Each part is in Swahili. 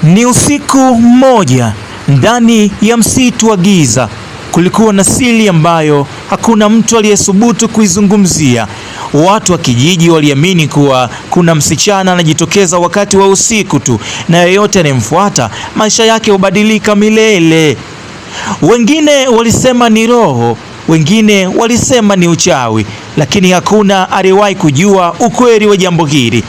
Ni usiku mmoja ndani ya msitu wa giza. Kulikuwa na siri ambayo hakuna mtu aliyesubutu kuizungumzia. Watu wa kijiji waliamini kuwa kuna msichana anajitokeza wakati wa usiku tu, na yeyote anayemfuata maisha yake hubadilika milele. Wengine walisema ni roho, wengine walisema ni uchawi, lakini hakuna aliyewahi kujua ukweli wa jambo hili.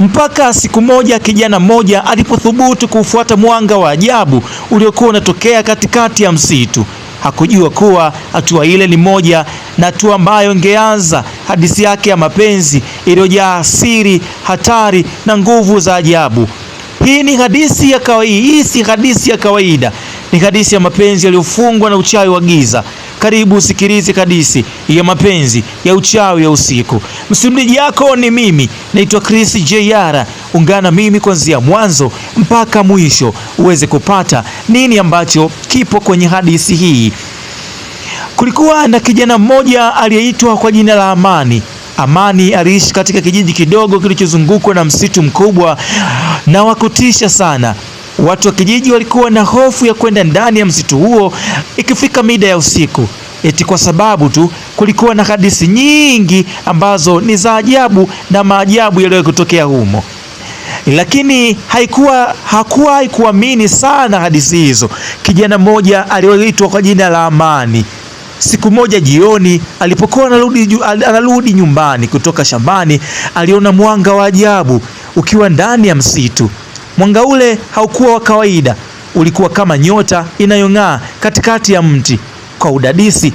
Mpaka siku moja kijana mmoja alipothubutu kufuata mwanga wa ajabu uliokuwa unatokea katikati ya msitu. Hakujua kuwa hatua ile ni moja na hatua ambayo ingeanza hadithi yake ya mapenzi iliyojaa siri, hatari na nguvu za ajabu. Hii ni hadithi ya kawaida, hii si hadithi ya kawaida. Ni hadithi ya mapenzi yaliyofungwa na uchawi wa giza. Karibu usikilize hadithi ya mapenzi ya uchawi ya usiku. Msimulizi yako ni mimi, naitwa Chris J.R. Ungana mimi kuanzia mwanzo mpaka mwisho uweze kupata nini ambacho kipo kwenye hadithi hii. Kulikuwa na kijana mmoja aliyeitwa kwa jina la Amani. Amani aliishi katika kijiji kidogo kilichozungukwa na msitu mkubwa na wa kutisha sana. Watu wa kijiji walikuwa na hofu ya kwenda ndani ya msitu huo ikifika mida ya usiku, eti kwa sababu tu kulikuwa na hadithi nyingi ambazo ni za ajabu na maajabu yaliyowahi kutokea humo. Lakini hakuwahi kuamini sana hadithi hizo kijana mmoja aliyeitwa kwa jina la Amani. Siku moja jioni, alipokuwa anarudi nyumbani kutoka shambani, aliona mwanga wa ajabu ukiwa ndani ya msitu. Mwanga ule haukuwa wa kawaida, ulikuwa kama nyota inayong'aa katikati ya mti. Kwa udadisi